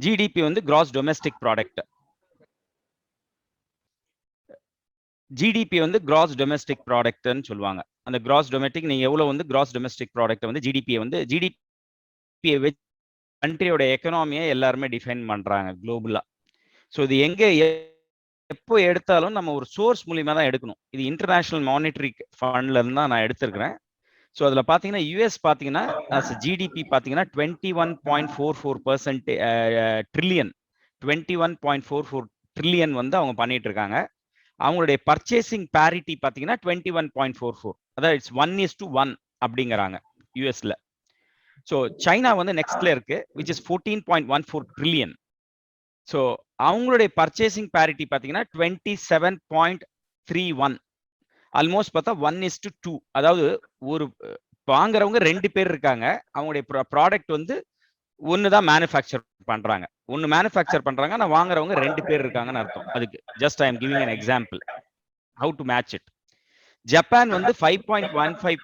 GDP வந்து cross domestic product. GDP வந்து cross domestic ப்ராடக்ட்னு சொல்லுவாங்க. அந்த கிராஸ் டொமெஸ்டிக் நீங்க எவ்வளவு வந்து கிராஸ் டொமெஸ்டிக் ப்ராடக்ட் வந்து ஜிடிபியை வச்சு கண்ட்ரியோட எக்கனாமியை எல்லாருமே டிஃபைன் பண்றாங்க குளோபலா. ஸோ இது எங்க எப்போ எடுத்தாலும் நம்ம ஒரு சோர்ஸ் மூலியமா தான் எடுக்கணும். இது இன்டர்நேஷனல் மானிட்டரி ஃபண்ட்ல இருந்து தான் நான் எடுத்திருக்கிறேன். ஸோ அதில் பார்த்தீங்கன்னா யூஎஸ் பார்த்தீங்கன்னா ஜிடிபி பார்த்தீங்கன்னா 21.44% ட்ரில்லியன் 21.44 ட்ரில்லியன் வந்து அவங்க பண்ணிட்டு இருக்காங்க. அவங்களுடைய பர்ச்சேசிங் பேரிட்டி பார்த்தீங்கன்னா 21.44, அதாவது இட்ஸ் 1:1 அப்படிங்கிறாங்க யூஎஸ்ல. ஸோ சைனா வந்து நெக்ஸ்ட்ல இருக்கு, விச் இஸ் 14.14 ட்ரில்லியன். ஸோ அவங்களுடைய பர்ச்சேசிங் பேரிட்டி பார்த்தீங்கன்னா 27.31, ஆல்மோஸ்ட் பார்த்தா 1:2. அதாவது ஒரு வாங்குறவங்க 2 பேர் இருக்காங்க. அவங்களுடைய ப்ராடக்ட் வந்து ஒன்று தான் மேனுஃபேக்சர் பண்றாங்க, ஒன்று மேனுஃபேக்சர் பண்றாங்க, ஆனால் வாங்குறவங்க 2 பேர் இருக்காங்கன்னு அர்த்தம். அதுக்கு just I am giving an example how to match it. Japan வந்து 5.15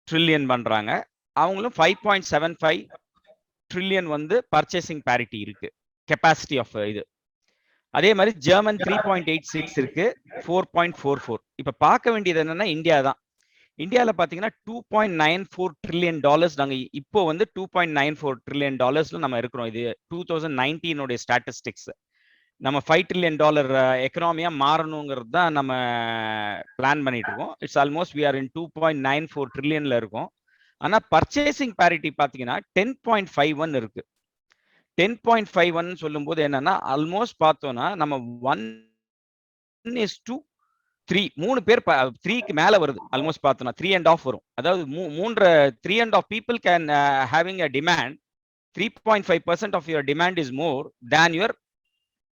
ட்ரில்லியன் பண்றாங்க, அவங்களும் 5.75 ட்ரில்லியன் வந்து பர்ச்சேசிங் பேரிட்டி இருக்கு, கெப்பாசிட்டி ஆஃப் இது. அதே மாதிரி ஜெர்மன் 3.86 இருக்கு, 4.44. இப்ப பார்க்க வேண்டியது என்னன்னா இந்தியா தான். இந்தியாவில் பார்த்தீங்கன்னா $2.94 ட்ரில்லியன் நாங்கள் இப்போ வந்து $2.94 ட்ரில்லியன் நம்ம இருக்கிறோம். இது 2019 ஸ்டாட்டிஸ்டிக்ஸ். நம்ம $5 ட்ரில்லியன் எக்கனாமியா மாறணுங்கிறது தான் நம்ம பிளான் பண்ணிட்டு இருக்கோம். இட்ஸ் ஆல்மோஸ்ட் வி ஆர் இன் 2.94 ட்ரில்லியன்ல இருக்கும். ஆனா பர்ச்சேசிங் பேரிட்டி பார்த்தீங்கன்னா 10.51 இருக்கு. 10.51 சொல்லும் போது என்னன்னா ஆல்மோஸ்ட் பார்த்தோம்னா நம்ம 1:3, 3 பேர் 3க்கு மேல வருது. ஆல்மோஸ்ட் பார்த்தோம்னா 3.5 வரும். அதாவது 3.5 people can having a demand. 3.5% of your demand is more than your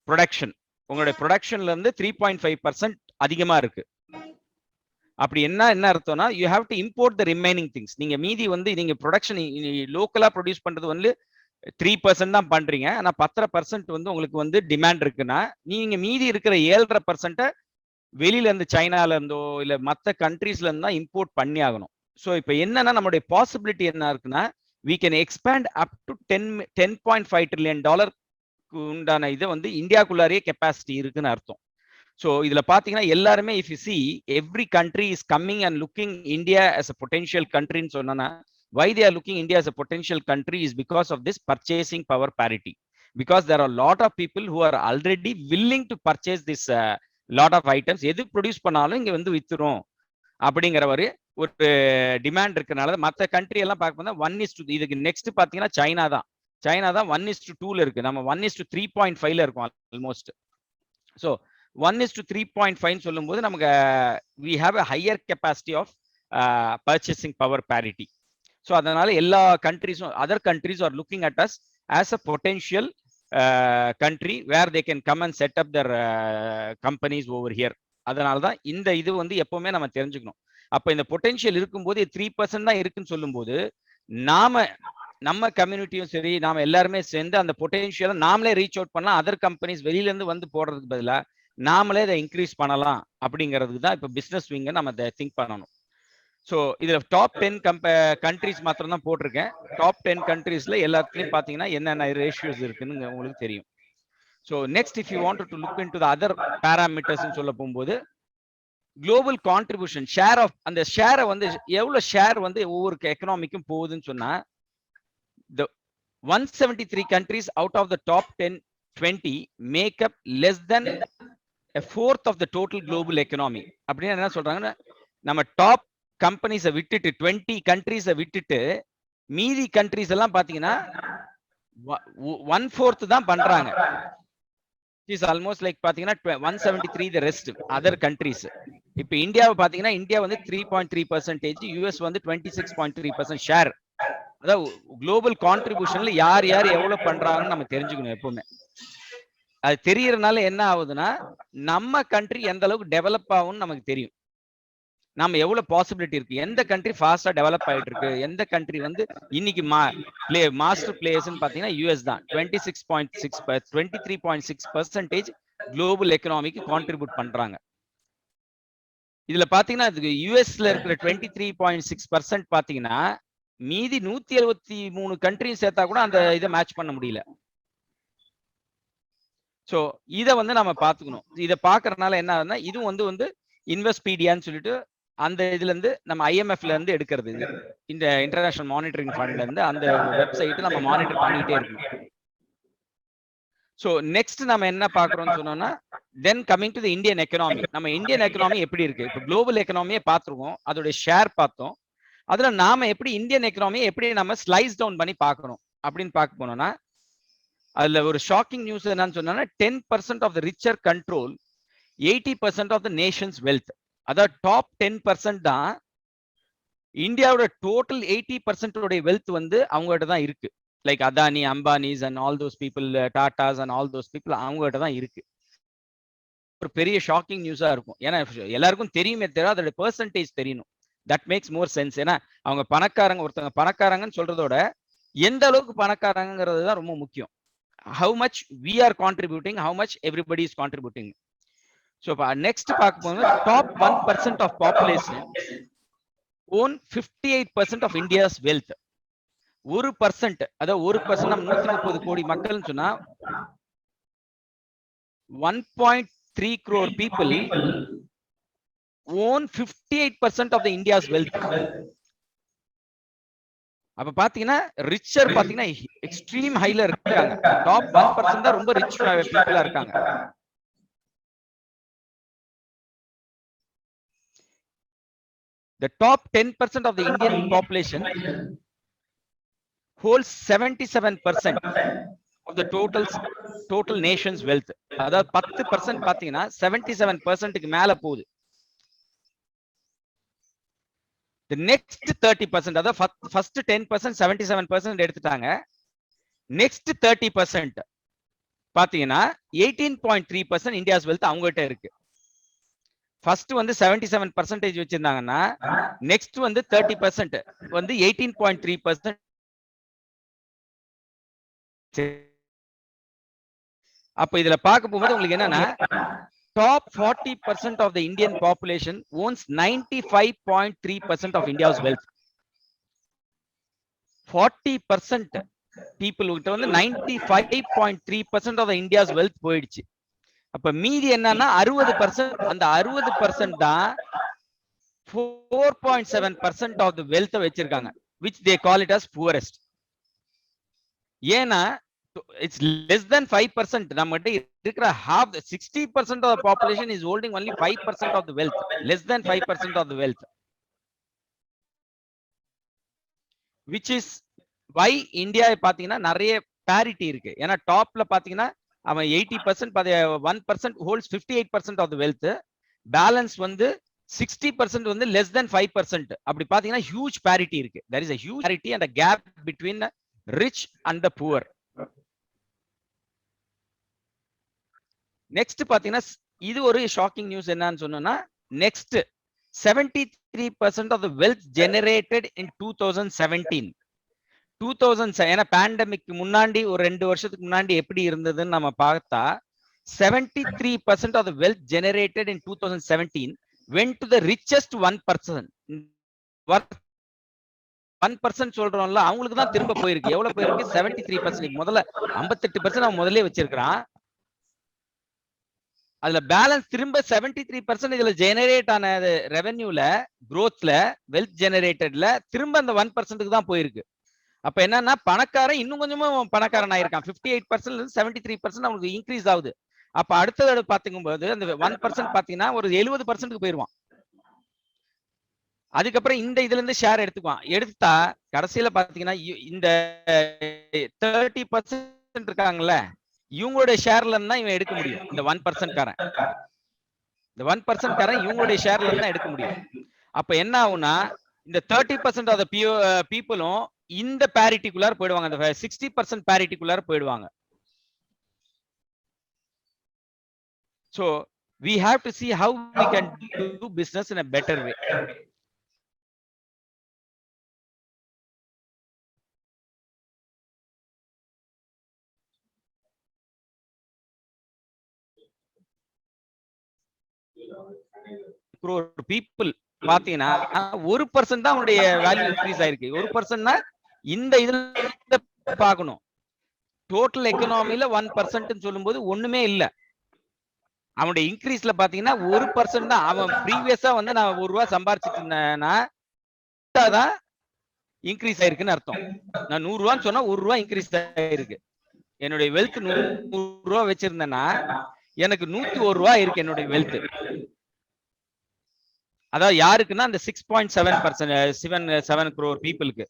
production. உங்களுடைய ப்ரொடக்ஷன்ல இருந்து 3.5% அதிகமா இருக்கு. அப்படி என்ன அர்த்தம்னா you have to import the remaining things. நீங்க மீதி வந்து நீங்க ப்ரொடக்ஷன் லோக்கலா ப்ரொடியூஸ் பண்றது வந்து 3% தான் பண்றீங்க, ஆனா 10% வந்து உங்களுக்கு வந்து டிமாண்ட் இருக்குன்னா நீங்க மீதி இருக்கிற 7.5% வெளியில இருந்து சைனால இருந்தோ இல்ல மற்ற கண்ட்ரீஸ்ல இருந்தா இம்போர்ட் பண்ணி ஆகணும். ஸோ இப்போ என்னன்னா நம்மளுடைய பாசிபிலிட்டி என்ன இருக்குன்னா we can expand up to 10.5 trillion உண்டான இதை வந்து இந்தியாக்குள்ளாரே கெப்பாசிட்டி இருக்குன்னு அர்த்தம். ஸோ இதுல பாத்தீங்கன்னா எல்லாருமே if you see every country is coming and looking India as a potential countryன்னு சொன்னா why they are looking India as a potential country is because of this purchasing power parity, because there are a lot of people who are already willing to purchase this lot of items. எது produce பண்ணாலும் இங்க வந்து வித்துரும் அப்படிங்கிற ஒரு demand இருக்கனால மற்ற country எல்லாம் பார்க்கும்போது 1:2. இதுக்கு நெக்ஸ்ட் பாத்தீங்கன்னா சைனா தான் 1:2ல இருக்கு. நம்ம 1:3.5ல இருக்கும் ஆல்மோஸ்ட். ஸோ 1:3.5 சொல்லும் போது நமக்கு we have a higher capacity of purchasing power parity. So அதனால எல்லா கண்ட்ரிஸும் other countries are looking at us as a potential country where they can come and set up their companies over here. அதனால தான் இந்த இது வந்து எப்பவுமே நம்ம தெரிஞ்சுக்கணும். அப்ப இந்த பொட்டென்ஷியல் இருக்கும்போது 3% தான் இருக்குன்னு சொல்லும்போது நம்ம கம்யூனிட்டியும் சரி நாம எல்லாருமே சேர்ந்து அந்த பொட்டென்ஷியலை நாமளே ரீச் அவுட் பண்ணலாம். அதர் கம்பெனிஸ் வெளியில இருந்து வந்து போடுறதுக்கு பதிலா நாமளே அதை இன்க்ரீஸ் பண்ணலாம் அப்படிங்கிறதுக்கு தான் இப்ப பிசினஸ் விங்க நம்ம அதை திங்க் பண்ணணும். ஸோ இதுல டாப் 10 கண்ட்ரிஸ் மாத்திரம் தான் போட்டிருக்கேன். டாப் 10 கண்ட்ரீஸ்ல எல்லாத்துலயும் பாத்தீங்கன்னா என்னென்ன ரேஷியோஸ் இருக்குன்னு உங்களுக்கு தெரியும். So next if you want to look in to the other parameters சொல்ல போகும்போது குளோபல் கான்ட்ரிபியூஷன் ஷேர் ஆஃப் அந்த ஷேரை வந்து எவ்வளவு ஷேர் வந்து ஒவ்வொரு எக்கனாமிக்கும் போகுதுன்னு சொன்னா the 173 countries out of the top 20 make up less than a fourth of the total global economy. அப்படின்னு என்ன சொல்றாங்கன்னா நம்ம டாப் கம்பெனிஸை விட்டுட்டு 20 கண்ட்ரீஸை விட்டுட்டு மீதி கண்ட்ரீஸ் எல்லாம் பாத்தீங்கன்னா 1/4 தான் பண்றாங்க. இஸ் ஆல்மோஸ்ட் லைக் பாத்தீங்கன்னா 173 the rest other countries. இப்போ இந்தியாவை பாத்தீங்கன்னா இந்தியா வந்து 3.3%, யூஎஸ் வந்து 26.3% ஷேர். அதாவது குளோபல் கான்ட்ரிபியூஷன்ல யார் எவ்வளவு பண்றாங்கன்னு நம்ம தெரிஞ்சுக்கணும் எப்பவுமே. அது தெரியறதுனால என்ன ஆகுதுன்னா நம்ம கண்ட்ரி எந்த அளவுக்கு டெவலப் ஆகும்னு நமக்கு தெரியும். நம்ம எவ்வளவு பாசிபிலிட்டி இருக்கு, எந்த கண்ட்ரி ஃபாஸ்டா டெவலப் ஆயிட்டு இருக்கு, எந்த கண்ட்ரி வந்து இன்னைக்கு மாஸ்டர் பிளேயர்ஸ்ன்னு பாத்தீங்கன்னா யூஎஸ் தான் 23.6% குளோபல் எக்கனாமிக்கு கான்ட்ரிபியூட் பண்றாங்க. இதுல பாத்தீங்கன்னா யூஎஸ்ல இருக்கிற 23.6% பாத்தீங்கன்னா மீதி 173 கண்ட்ரியும் சேர்த்தா கூட அந்த இதை மேட்ச் பண்ண முடியல. சோ இத வந்து நம்ம பாத்துக்கணும். இத பாக்குறதுனால என்ன ஆகுதுன்னா இது வந்து இன்வெஸ்ட்பீடியான்னு சொல்லிட்டு அந்த இதுல இருந்து நம்ம ஐஎம்எஃப்ல இருந்து எடுக்கிறது இது. இந்த இன்டர்நேஷனல் மானிட்டரிங் ஃபண்ட்ல இருந்து அந்த வெப்சைட் நம்ம மானிட்டர் பண்ணிட்டே இருக்கணும். சோ நெக்ஸ்ட் நம்ம என்ன பாக்குறோம்னு சொன்னோம்னா தென் coming to the Indian economy. நம்ம இந்தியன் எக்கனாமி எப்படி இருக்கு? இப்ப குளோபல் எக்கனாமியே பாத்துருக்கோம், அதோட ஷேர் பார்த்தோம். அதுல நாம எப்படி இந்தியன் எக்கனாமியை எப்படி நம்ம ஸ்லைஸ் டவுன் பண்ணி பார்க்கணும் அப்படின்னு பார்க்க போனோம்னா அதுல ஒரு ஷாக்கிங் நியூஸ் என்னன்னு சொன்னா 10% of the richer control 80% of the nation's wealth. அதாவது டாப் 10% தான் இந்தியாவோட டோட்டல் 80% வெல்த் வந்து அவங்ககிட்ட தான் இருக்கு. Like Adani, Ambanis and all those people, Tatas and all those people அவங்ககிட்ட தான் இருக்கு. ஒரு பெரிய ஷாக்கிங் நியூஸா இருக்கும். ஏன்னா எல்லாருக்கும் தெரியுமே தெரியாது, அதோட பெர்சன்டேஜ் தெரியணும். That makes more sense. ஏன்னா அவங்க பணக்காரங்க, ஒருத்தவங்க பணக்காரங்கன்னு சொல்றதோட எந்த அளவுக்கு பணக்காரங்கிறது தான் ரொம்ப முக்கியம். How much we are contributing, how much everybody is contributing. So next பார்க்க போது top 1% of population own 58% of India's wealth. 1%, அதாவது 1% நம்ம 130 கோடி மக்கள்னு சொன்னா 1.3 crore people own 58% of the India's wealth. அப்ப பாத்தீங்கன்னா ரிச்சர் பாத்தீங்கன்னா எக்ஸ்ட்ரீம் ஹைல இருக்காங்க. டாப் 1% தான் ரொம்ப ரிச் பீப்புளா இருக்காங்க. The top 10% of the Indian population holds 77% of the total nation's wealth. அதாவது 10% பாத்தீங்கன்னா 77%க்கு மேல போகுது. The next 30%, அதாவது first 10% 77% எடுத்துட்டாங்க. next 30% பாத்தீங்கன்னா 18.3% இந்தியாஸ் வெல்த் அவங்ககிட்ட இருக்கு. ஃபர்ஸ்ட் வந்து 77% வச்சிருந்தாங்கன்னா நெக்ஸ்ட் வந்து 30% வந்து 18.3%. அப்ப இதுல பார்க்க போகும்போது உங்களுக்கு என்னன்னா top 40% of the Indian population owns 95.3% of India's wealth. 40% people கிட்ட வந்து 95.3% of the India's wealth போயிடுச்சு. அப்ப மீதி என்னன்னா 60%. அந்த 60% தான் 4.7% of the wealth வச்சிருக்காங்க, which they call it as poorest. ஏன்னா it's less than 5%. நம்மகிட்ட இருக்கிற half, 60% of the population is holding only 5% of the wealth, less than 5% of the wealth, which is why India பாத்தீங்கன்னா நிறைய parity இருக்கு. ஏன்னா டாப்ல பாத்தீங்கன்னா அவன் 80%, 1% holds 58% of the wealth. Balance வந்து 60% வந்து less than 5%. அப்படி பாத்தீங்கன்னா huge parity இருக்கு. There is a huge parity and a gap between the rich and the poor. Next பாத்தீங்கன்னா இது ஒரு ஷாக்கிங் நியூஸ். என்னன்னு சொன்னோம்னா next 73% of the wealth generated in 2017. ஏன்னா பேண்டமிக் முன்னாடி ஒரு 2 வருஷத்துக்கு முன்னாடி எப்படி இருந்ததுன்னு நம்ம பார்த்தா 73% of the wealth generated in 2017 went to the richest 1%. 1% சொல்றோம்ல, அவங்களுக்கு தான் திரும்ப போயிருக்கு. எவ்வளவு போயிருக்கு? 73%. முதல்ல 58% அவன் முதல்ல வச்சிருக்கான். அதுல பேலன்ஸ் திரும்ப 73% இதுல ஜெனரேட் ஆன ரெவென்யூல, growthல, வெல்த் ஜெனரேட்டட்ல திரும்ப அந்த 1%க்கு தான் போயிருக்கு. அப்ப என்னன்னா பணக்காரன் இன்னும் கொஞ்சமும் பணக்காரன் ஆயிருக்கான். 58% 73% அவனுக்கு இன்க்ரீஸ் ஆகுது. அப்ப அடுத்தது பாத்துக்கும்போது அந்த 1% பாத்தீங்கன்னா ஒரு 70%க்கு போயிருவான். அதுக்கப்புறம் இந்த இதுல இருந்து ஷேர் எடுத்துக்குவான். எடுத்தா கடைசியில பாத்தீங்கன்னா இந்த 30% இருக்காங்கல்ல, இவங்களுடைய ஷேர்ல இருந்தா இவன் எடுக்க முடியும். இந்த 1% காரன், இந்த 1% காரன் இவங்களுடைய ஷேர்ல இருந்தா எடுக்க முடியும். அப்ப என்ன ஆகும்னா இந்த 30% ஆஃப் த பீப்புளும் இந்த பேரிட்டிக்குள்ளார போயிடுவாங்க. அந்த 60% பேரிட்டிக்குள்ளார போயிடுவாங்க. So we have to see how we can do business in a better way. crore people பாத்தீங்கன்னா 1% தான் அவனுடைய வேல்யூ இன்க்ரீஸ் ஆயிருக்கு. 1%னா இந்த இதுல பார்க்கணும். டோட்டல் எக்கனாமில 1% சொல்லும்போது ஒண்ணுமே இல்ல. அவனுடைய இன்க்ரீஸ்ல பாத்தீங்கன்னா 1% தான். அவன் ப்ரீவியஸா வந்து நான் ₹1 சம்பாரிச்சிட்டு இருந்தேன்னா தான் இன்க்ரீஸ் ஆயிருக்குன்னு அர்த்தம். நான் ₹100 சொன்னா ₹1 இன்க்ரீஸ் ஆயிருக்கு. என்னுடைய வெல்த் ₹100 வச்சிருந்தேன்னா எனக்கு ₹101 இருக்கு என்னுடைய வெல்த். அதாவது யாருக்குன்னா அந்த 6.7% 7 crore பீப்புளுக்கு.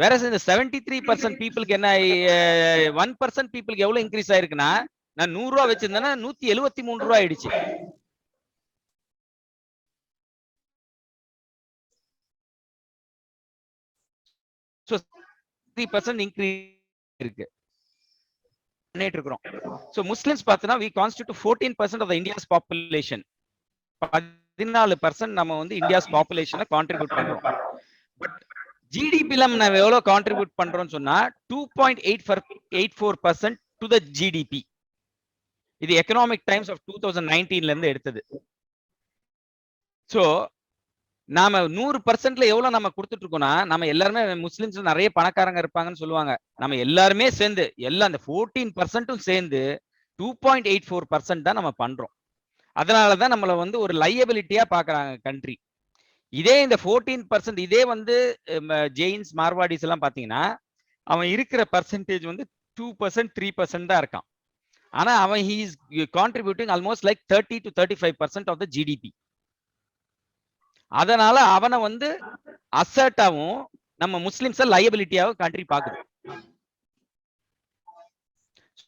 வேற இந்த 73% பீப்புளுக்கு என்ன 1% பீப்புளுக்கு எவ்வளவு இன்க்ரீஸ் ஆயிருக்குன்னா நான் ₹100 வச்சிருந்தேன்னா ₹173 ஆயிடுச்சு. So 3% இன்க்ரீஸ் இருக்கு. பண்ணிட்டு இருக்கிறோம். So முஸ்லிம்ஸ் பார்த்தனா we constitute 14% of the India's population. 14% நம்ம வந்து இந்தியாஸ் பாப்புலேஷனை கான்ட்ரிபியூட் பண்றோம். பட் ஜிடிபில நம்ம எவ்வளவு கான்ட்ரிபியூட் பண்றோம்னு சொன்னா 2.84% டு த ஜிடிபி. இது எக்கனாமிக் டைம்ஸ் ஆஃப் 2019ல இருந்து எடுத்தது. சோ நாம 100%ல எவ்வளவு நம்ம கொடுத்துட்டு இருக்கோம்னா நம்ம எல்லாருமே முஸ்லிம்ஸ் நிறைய பணக்காரங்க இருப்பாங்கன்னு சொல்லுவாங்க. நம்ம எல்லாருமே சேர்ந்து எல்லாம் அந்த 14% சேர்ந்து 2.84% தான் நம்ம பண்றோம். அதனாலதான் நம்மள வந்து ஒரு லையபிலிட்டியா பாக்குறாங்க கண்ட்ரி. இதே இந்த 14% இதே வந்து ஜெயின்ஸ் மார்வாடிஸ் எல்லாம் பாத்தீங்கன்னா அவன் இருக்கிற பர்சன்டேஜ் வந்து 2% 3% தான் இருக்கான். ஆனா அவன் he is contributing almost like 30 to 35% of the GDP. அதனால அவனை வந்து அசர்ட்டாவும் நம்ம முஸ்லிம்ஸ் லையபிலிட்டியாவும் கண்ட்ரி பாக்குது.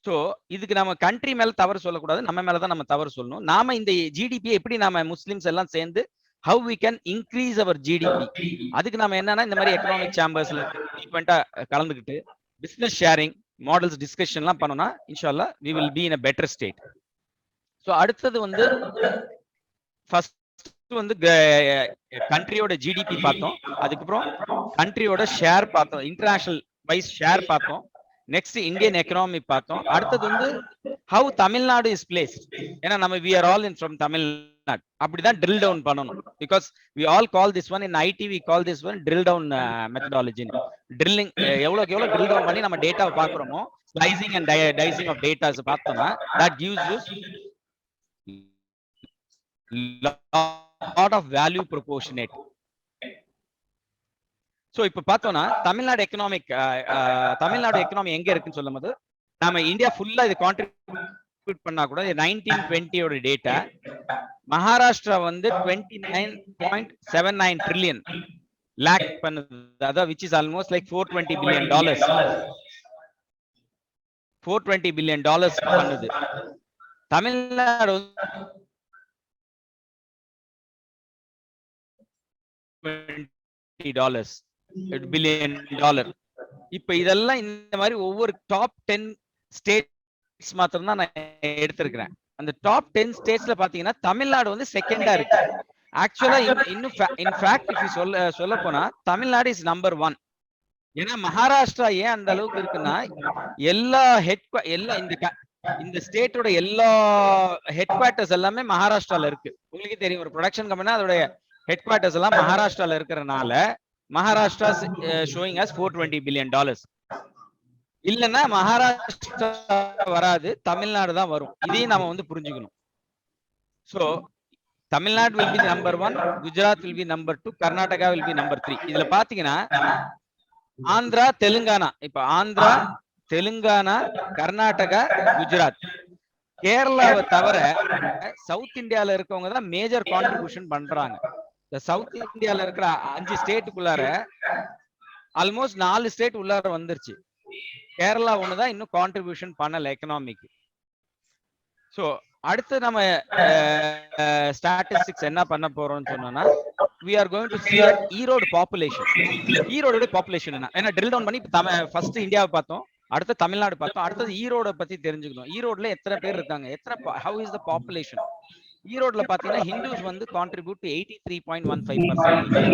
சோ இதுக்கு நம்ம கண்ட்ரி மேல தவறு சொல்லக்கூடாது, நம்ம மேலதான் நம்ம தவறு சொல்லணும். நாம இந்த ஜிடிபி எப்படி நாம முஸ்லிம்ஸ் எல்லாம் சேர்ந்து how we can increase our GDP. அதுக்கு நாம என்னன்னா இந்த மாதிரி எக்கனாமிக் சேம்பர்ஸ்ல ஃப்ரீக்வெண்டா கலந்துக்கிட்டு பிசினஸ் ஷேரிங் மாடல்ஸ் டிஸ்கஷன் எல்லாம் பண்ணோம்னா இன்ஷால்லா we will be in a better state. So அடுத்தது வந்து ஃபர்ஸ்ட் வந்து கண்ட்ரியோட ஜிடிபி பார்த்தோம், அதுக்கப்புறம் கண்ட்ரியோட ஷேர் பார்த்தோம், இன்டர்நேஷனல் வைஸ் ஷேர் பார்த்தோம், நெக்ஸ்ட் இந்தியன் எக்கனாமி பார்த்தோம். அடுத்தது வந்து ஹவு தமிழ்நாடு இஸ் பிளேஸ்ட். ஏன்னா நம்ம we are all in from Tamil Nadu, அப்படிதான் drill down பண்ணணும். Because we all call this one in IT we call this one drill down methodology. Drilling எவ்வளவுக்கு எவ்வளவு drill down பண்ணி நம்ம டேட்டாவை பார்க்குறோமோ slicing and dicing of datas பார்த்தோம்னா that gives you lot of value proportionate. So இப்ப பார்த்தோம்னா Tamil Nadu economy எங்க இருக்குன்னு சொல்லும்போது நாம இந்தியா ஃபுல்லா இது கான்ட்ரிபியூட் பண்ணா கூட 1920 ஓட டேட்டா மகாராஷ்டிரா வந்து 29.79 ட்ரில்லியன் லேக் பண்ணுது, அதாவது which is almost like $420 billion. $420 billion பண்ணுது. தமிழ்நாடு $20 பில்லியன். இப்ப இதெல்லாம் இந்த மாதிரி ஒவ்வொரு டாப் 10 ஸ்டேட்ஸ் மாத்திரம் தான் நான் எடுத்திருக்கிறேன். அந்த டாப் 10 ஸ்டேட்ஸ்ல பாத்தீங்கன்னா தமிழ்நாடு வந்து செகண்டா இருக்கு. ஆக்சுவலா இன்னும் இன்ஃபேக்ட் இஃப் சொல்ல போனா தமிழ்நாடு இஸ் நம்பர் 1. ஏன்னா மகாராஷ்டிரா ஏன் அந்த அளவுக்கு இருக்குன்னா எல்லா இந்த ஸ்டேட்டோட எல்லா ஹெட் குவார்ட்டர்ஸ் எல்லாமே மகாராஷ்டிரால இருக்கு. உங்களுக்கு தெரியும், ஒரு ப்ரொடக்ஷன் கம்பெனி அதோட ஹெட் குவார்ட்டர்ஸ் எல்லாம் மகாராஷ்டிரால இருக்கிறதுனால மகாராஷ்டிரா ஷோயிங் அஸ் $420 billion. இல்லைன்னா மகாராஷ்டிரா வராது, தமிழ்நாடு தான் வரும். இதையும் நாம வந்து புரிஞ்சுக்கணும். So Tamil Nadu will be number 1, Gujarat will be number 2, Karnataka will be number 3. இதுல பாத்தீங்கன்னா ஆந்திரா தெலுங்கானா, இப்ப ஆந்திரா தெலுங்கானா கர்நாடகா குஜராத் கேரளாவை தவிர சவுத் இந்தியால இருக்கவங்க தான் மேஜர் கான்ட்ரிபியூஷன் பண்றாங்க. இந்த சவுத் இந்தியால இருக்கிற 5 ஸ்டேட்டுக்குள்ளார ஆல்மோஸ்ட் 4 ஸ்டேட் உள்ளார வந்துருச்சு. கேரளா ஒண்ணுதான் இன்னும் கான்ட்ரிபியூஷன் பண்ணல எக்கனாமிக்கு. சோ அடுத்து நம்ம ஸ்டாட்டிஸ்டிக்ஸ் என்ன பண்ண போறோம்னு சொன்னோம்னா we are going to see at Erode population. Erode population என்ன, ஏன்னா ட்ரில் டவுன் பண்ணி ஃபர்ஸ்ட் இந்தியாவை பார்த்தோம், அடுத்து தமிழ்நாடு பார்த்தோம், அடுத்தது ஈரோட பத்தி தெரிஞ்சுக்கணும். ஈரோடுல எத்தனை பேர் இருக்காங்க, how is the population. ஈரோடுல பாத்தீங்கன்னா ஹிந்துஸ் வந்து கான்ட்ரிபியூட் டு 83.15%.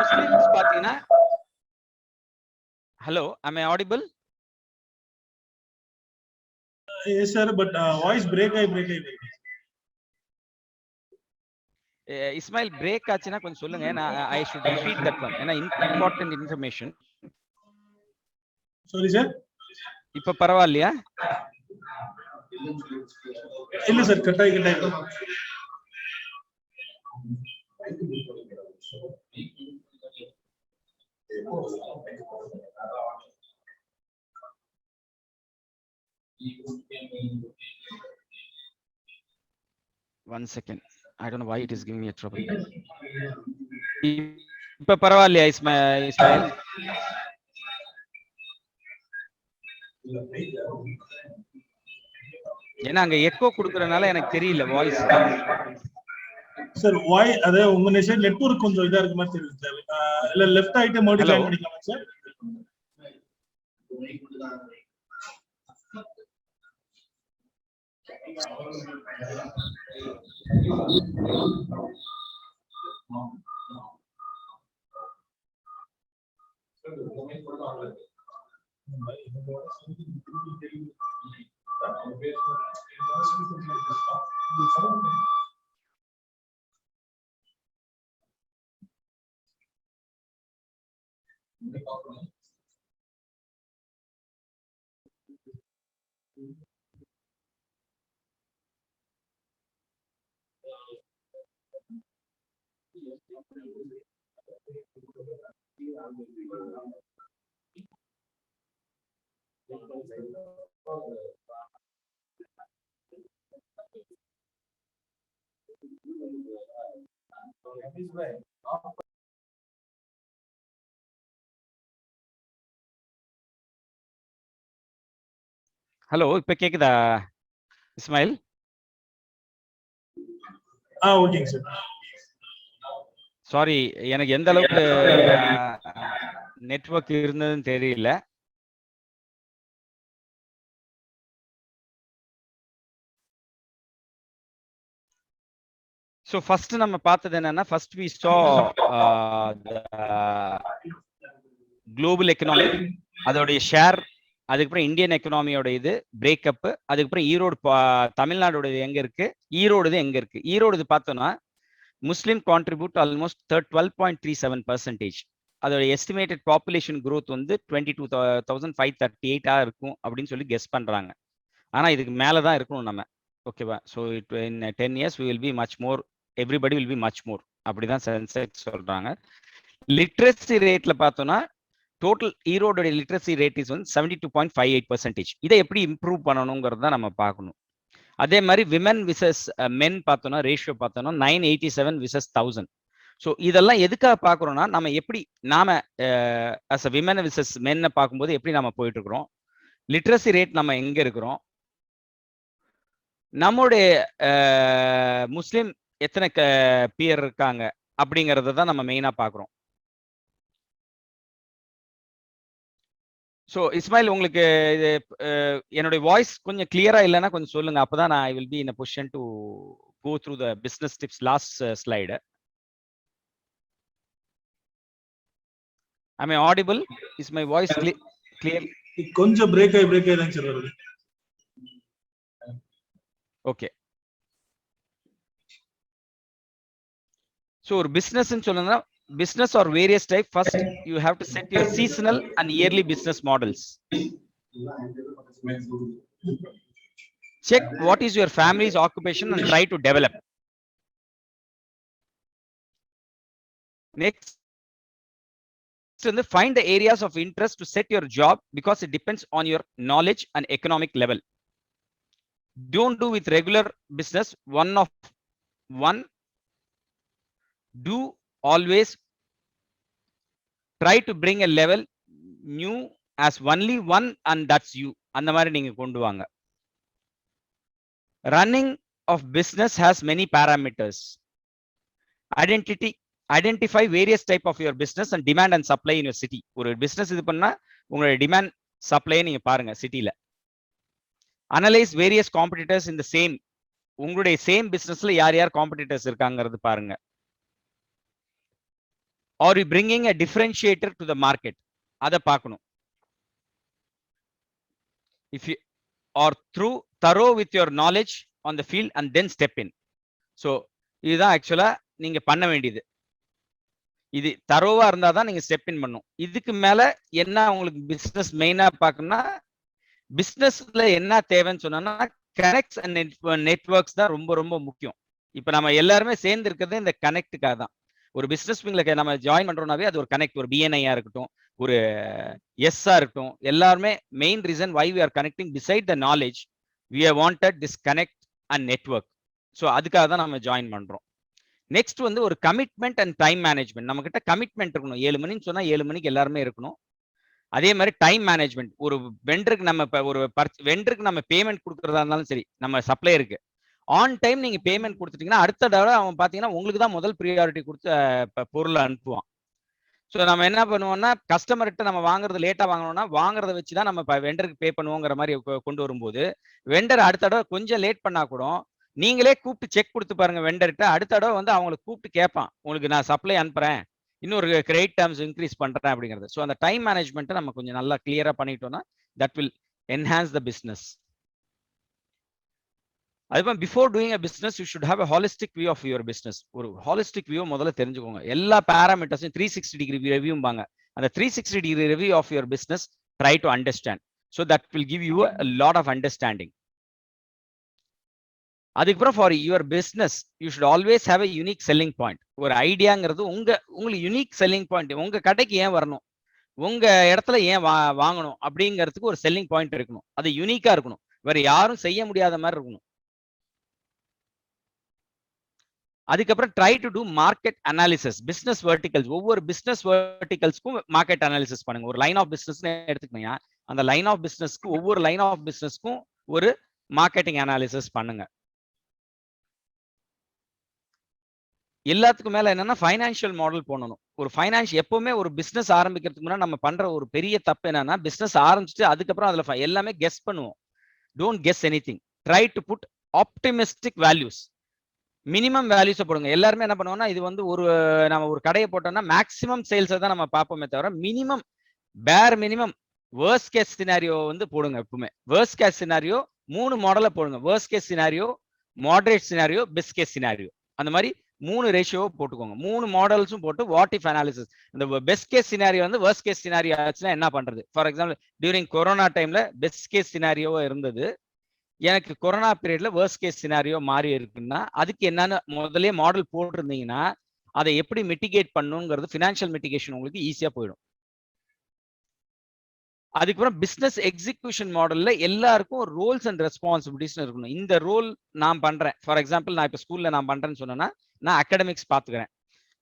முஸ்லிம்ஸ் பாத்தீங்கன்னா, hello am I audible? Yes sir, but voice break. Ismail break ஆச்சுன்னா கொஞ்சம் சொல்லுங்க, நான் I should repeat that one. ஏன்னா important information. Sorry sir. இப்ப பரவாயில்லையா? இல்ல sir, கட்டாய் கட்டாய். One second. I don't know why it is giving me a trouble. இப்ப பரவாயில்லையா இஸ்மாயில்? ஏன்னா அங்க எக்கோ குடுக்கறதுனால எனக்கு தெரியல வாய்ஸ். சார் வாய் அதே உங்க சைடு நெட்வொர்க் கொஞ்சம் இதா இருக்க மாதிரி தெரியுது சார். இல்ல லெஃப்ட் ஆயிட்டு மறுபடியும் ஜாயின் பண்ணிக்கலாமா சார்? ஹலோ, இப்ப கேக்குதா இஸ்மாயில்? ஓகேங்க சார். சாரி, எனக்கு எந்த அளவுக்கு நெட்வொர்க் இருந்ததுன்னு தெரியல. So first நம்ம பார்த்தது என்னன்னா, first we saw the global economy, அதோடைய ஷேர், அதுக்கப்புறம் இந்தியன் எக்கனாமியோட இது பிரேக்கப், அதுக்கப்புறம் ஈரோடு தமிழ்நாடோட எங்க இருக்கு, ஈரோடு எங்க இருக்கு. ஈரோடு பார்த்தோம்னா முஸ்லிம் கான்ட்ரிபியூட் ஆல்மோஸ்ட் 12.37%. அதோட எஸ்டிமேட்டட் பாப்புலேஷன் growth வந்து 22,538 இருக்கும் அப்படின்னு சொல்லி கெஸ் பண்றாங்க. ஆனா இதுக்கு மேல தான் இருக்கணும் நம்ம. ஓகேவா? So in 10 years we will be much more, everybody will be much more, அப்படிதான் சென்செக்ஸ் சொல்றாங்க. லிட்ரஸி ரேட்ல பார்த்தோம்னா டோட்டல் ஈரோட லிட்ரஸி ரேட் இஸ் வந்து 72.58%. இதை எப்படி இம்ப்ரூவ் பண்ணணுங்கிறது தான் நம்ம பார்க்கணும். அதே மாதிரி விமன் விசஸ் மென் பார்த்தோம்னா ரேஷியோ பார்த்தோம்னா 987 விசஸ் 1000. ஸோ இதெல்லாம் எதுக்காக பார்க்குறோம்னா, நம்ம எப்படி நாம அஸ் அ விமன் விசஸ் மென்னை பார்க்கும்போது எப்படி நம்ம போயிட்டு இருக்கிறோம், லிட்ரஸி ரேட் நம்ம எங்க இருக்கிறோம், நம்மளுடைய முஸ்லிம் எத்தனை பேர் இருக்காங்க அப்படிங்கறத தான் நம்ம மெயினா பார்க்குறோம். ஸோ இஸ்மாயில், உங்களுக்கு இது என்னுடைய வாய்ஸ் கொஞ்சம் கிளியரா இல்லைன்னா கொஞ்சம் சொல்லுங்க. அப்பதான் நான் I will be in a position to go through the business tips last slide. Am I audible? Is my voice clear? கொஞ்சம் பிரேக் ஆயி தான் சார் வருது. ஓகே. ஸோ ஒரு பிசினஸ் சொல்லணும்னா business or various type, first you have to set your seasonal and yearly business models. Check what is your family's occupation and try to develop. Next, find the areas of interest to set your job because it depends on your knowledge and economic level. Don't do with regular business one. Do always try to bring a level new as only one and that's you. அந்த மாதிரி நீங்க கொண்டு வாங்க. Running of business has many parameters. Identify various type of your business and demand and supply in your city. ஒரு business இது பண்ணா உங்களோட demand supply நீங்க பாருங்க சிட்டில. Analyze various competitors in the same, உங்களுடைய சேம் பிசினஸ்ல யார் யார் காம்படிட்டர்ஸ் இருக்காங்கிறது பாருங்க. Or you bringing a differentiator to the market, அதை பார்க்கணும். If you are thorough with your knowledge on the field and then step in. So இதுதான் ஆக்சுவலா நீங்க பண்ண வேண்டியது. இது தரோவா இருந்தாதான் நீங்க ஸ்டெப் இன் பண்ணும். இதுக்கு மேல என்ன உங்களுக்கு பிசினஸ் மெயினா பார்க்கணும்னா பிசினஸ்ல என்ன தேவைன்னு சொன்னா கனெக்ட்ஸ் அண்ட் நெட்வொர்க்ஸ் தான் ரொம்ப ரொம்ப முக்கியம். இப்ப நம்ம எல்லாருமே சேர்ந்து இருக்கிறது இந்த கனெக்டுக்காக தான். ஒரு பிசினஸ் விங்ல நம்ம ஜாயின் பண்றோம்னாவே அது ஒரு கனெக்ட், ஒரு பிஎன்ஐயா இருக்கட்டும், ஒரு எஸ்ஆ இருக்கட்டும், எல்லாருமே main reason why we are connecting beside the knowledge we have wanted this connect and network. So அதுக்காக தான் நம்ம ஜாயின் பண்றோம். நெக்ஸ்ட் வந்து ஒரு கமிட்மெண்ட் அண்ட் டைம் மேனேஜ்மெண்ட். நம்ம கிட்ட கமிட்மெண்ட் இருக்கணும். 7 மணின்னு சொன்னா 7 மணிக்கு எல்லாருமே இருக்கணும். அதே மாதிரி டைம் மேனேஜ்மெண்ட். ஒரு வெண்டருக்கு நம்ம ஒரு வெண்டருக்கு நம்ம பேமெண்ட் கொடுக்கறதா இருந்தாலும் சரி, நம்ம சப்ளையருக்கு ஆன் டைம் நீங்க பேமெண்ட் கொடுத்துட்டீங்கன்னா அடுத்த தடவை அவன் பாத்தீங்கன்னா உங்களுக்கு தான் முதல் ப்ரியாரிட்டி கொடுத்து பொருளை அனுப்புவான். ஸோ நம்ம என்ன பண்ணுவோம்னா கஸ்டமர்கிட்ட நம்ம வாங்குறது லேட்டா வாங்கணும்னா வாங்குறத வச்சு தான் நம்ம வெண்டருக்கு பே பண்ணுவோங்கிற மாதிரி கொண்டு வரும்போது வெண்டர் அடுத்த தடவை கொஞ்சம் லேட் பண்ணா கூட நீங்களே கூப்பிட்டு செக் கொடுத்து பாருங்க வெண்டர்கிட்ட. அடுத்த தடவை வந்து அவங்களை கூப்பிட்டு கேட்பான், உங்களுக்கு நான் சப்ளை அனுப்புறேன், இன்னொரு கிரெடிட் டேர்ம்ஸ் இன்க்ரீஸ் பண்றேன் அப்படிங்கிறது. ஸோ அந்த டைம் மேனேஜ்மெண்ட்டை நம்ம கொஞ்சம் நல்லா கிளியரா பண்ணிட்டோம்னா that will enhance the business. அதுவும் before doing a business you should have a holistic view of your business. ஒரு ஹாலிஸ்டிக் வியூ முதல்ல தெரிஞ்சுக்கோங்க. எல்லா பேராமீட்டர்ஸையும் 360 டிகிரி ரிவ்யூம்பாங்க. அந்த 360 degree review of your business try to understand. So that will give you a lot of understanding. அதுக்கப்புறம் for your business you should always have a unique selling point. ஒரு ஐடியாங்கிறது உங்களுக்கு யூனிக் செல்லிங் பாயிண்ட். உங்க கடைக்கு ஏன் வரணும், உங்க இடத்துல ஏன் வாங்கணும் அப்படிங்கிறதுக்கு ஒரு செல்லிங் பாயிண்ட் இருக்கணும். அது யூனிக்கா இருக்கணும், வேற யாரும் செய்ய முடியாத மாதிரி இருக்கணும். அதுக்கப்புறம் try to do market analysis. Business verticals, ஒவ்வொரு பிசினஸ் வெர்டிகல்ஸ்க்கும் மார்க்கெட் அனாலிசிஸ் பண்ணுங்க. ஒரு லைன் ஆஃப் பிசினஸ் எடுத்துக்கீங்க, அந்த லைன் ஆஃப் பிசினஸ்க்கு ஒவ்வொரு லைன் ஆஃப் பிசினஸ்க்கும் ஒரு மார்க்கெட்டிங் அனாலிசிஸ் பண்ணுங்க. எல்லாத்துக்கும் மேல என்னன்னா ஃபைனான்சியல் மாடல் போடணும். ஒரு எப்பவுமே ஒரு பிசினஸ் ஆரம்பிக்கிறதுக்கு முன்னாடி நம்ம பண்ற ஒரு பெரிய தப்பு என்னன்னா பிசினஸ் ஆரம்பிச்சுட்டு அதுக்கப்புறம் அதுல எல்லாமே கெஸ் பண்ணுவோம். Don't guess anything. Try to put optimistic values. Minimum வேல்யூஸை போடுங்க. எல்லாருமே என்ன பண்ணுவோம்னா இது வந்து நம்ம ஒரு கடையை போட்டோம்னா மேக்ஸிமம் சேல்ஸை தான் நம்ம பார்ப்போமே தவிர மினிமம் பேர் மினிமம் வேர்ஸ்ட் கேஸ் சினாரியோ வந்து போடுங்க. எப்பவுமே வேர்ஸ்ட் கேஸ் சினாரியோ 3 மாடலை போடுங்க. Worst case scenario, moderate scenario, best case scenario. அந்த மாதிரி 3 ரேஷியோ போட்டுக்கோங்க. 3 மாடல்ஸும் போட்டு வாட் இஃப் அனாலிசிஸ். இந்த பெஸ்ட் கேஸ் சினாரியோ வந்து வேர்ஸ்ட் கேஸ் சினாரியோ ஆச்சுன்னா என்ன பண்றது. ஃபார் எக்ஸாம்பிள் டியூரிங் கொரோனா டைம்ல பெஸ்ட் கேஸ் சினாரியோ இருந்தது, எனக்கு கொரோனா பீரியட்ல வேர்ஸ்ட் கேஸ் சினாரியோ மாறி இருக்குன்னா அதுக்கு என்னன்னு முதல்ல மாடல் போட்டிருந்தீங்கன்னா அதை எப்படி மிட்டிகேட் பண்ணுங்கிறது ஃபினான்ஷியல் மிட்டிகேஷன் உங்களுக்கு ஈஸியா போயிடும். அதுக்கப்புறம் பிசினஸ் எக்ஸிகியூஷன் மாடல்ல எல்லாருக்கும் ரோல்ஸ் அண்ட் ரெஸ்பான்சிபிலிட்டிஸ் இருக்கணும். இந்த ரோல் நான் பண்றேன். ஃபார் எக்ஸாம்பிள் நான் இப்ப ஸ்கூல்ல நான் பண்றேன்னு சொன்னேன்னா நான் அகாடமிக்ஸ் பாத்துக்கிறேன்.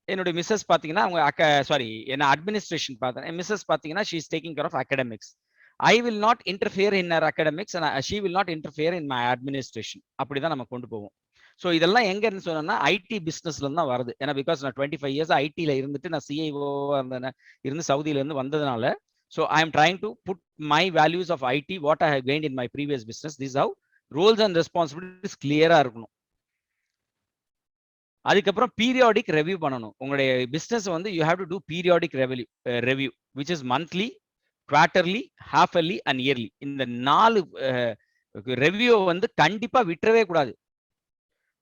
என்னுடைய மிஸ்ஸஸ் பாத்தீங்கன்னா அவங்க என்ன அட்மினிஸ்ட்ரேஷன் பார்த்தேன். மிஸ்ஸஸ் பாத்தீங்கன்னா she is taking care of academics. I will not interfere in her academics and she will not interfere in my administration. அப்படிதான் நம்ம கொண்டு போவோம். ஸோ இதெல்லாம் எங்க இருந்து சொன்னா ஐடி பிசினஸ்ல இருந்து தான் வருது. ஏன்னா பிகாஸ் நான் 25 இயர்ஸ் ஐடில இருந்துட்டு நான் சிஐஓ இருந்து சவுதியில இருந்து வந்ததுனால so I am trying to put my values of IT what I have gained in my previous business. This have roles and responsibilities கிளியரா இருக்கணும். அதுக்கப்புறம் பீரியாடிக் ரெவ்யூ பண்ணணும். உங்களுடைய பிசினஸ் வந்து you have to do periodic review which is monthly, quarterly, half-yearly and yearly. இந்த 4 review வந்து கண்டிப்பா விட்டுறவே கூடாது.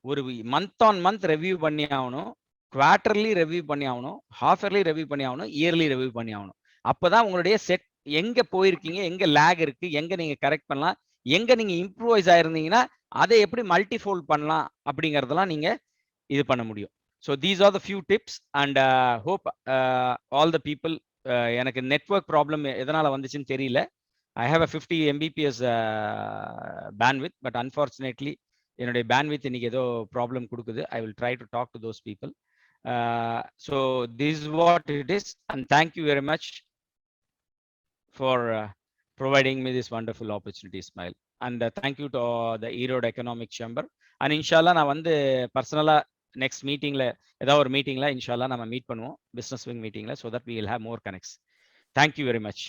ஒரு மந்த் ஆன் மந்த் ரெவ்யூ பண்ணி ஆகணும், குவார்டர்லி ரெவ்யூ பண்ணி ஆகணும், ஹாஃபர்லி ரெவ்யூ பண்ணி ஆகணும், இயர்லி ரெவ்யூ பண்ணி ஆகணும். அப்பதான் உங்களுடைய செட் எங்க போயிருக்கீங்க, எங்க லேக் இருக்கு, எங்க நீங்க கரெக்ட் பண்ணலாம், எங்க நீங்க இம்ப்ரூவைஸ் ஆயிருந்தீங்கன்னா அதை எப்படி மல்டிஃபோல்ட் பண்ணலாம் அப்படிங்கறதெல்லாம் நீங்க இது பண்ண முடியும். So these are the few tips and hope all the people. எனக்கு நெட்வொர்க் ப்ராப்ளம் எதனால வந்துச்சுன்னு தெரியல. I have a 50 Mbps bandwidth, but unfortunately என்னுடைய பேண்ட்வித் இன்னைக்கு ஏதோ ப்ராப்ளம் கொடுக்குது. I will try to talk to those people. So this what it is and thank you very much for providing me this wonderful opportunity, Ismail. And thank you to the Erode Economic Chamber. And inshallah நான் வந்து பர்சனலா next மீட்டிங்ல ஏதாவது ஒரு மீட்டிங்ல இன்ஷால்லா நம்ம meet பண்ணுவோம், பிசினஸ் விங் மீட்டிங்ல, so that we will have more connects. Thank you very much.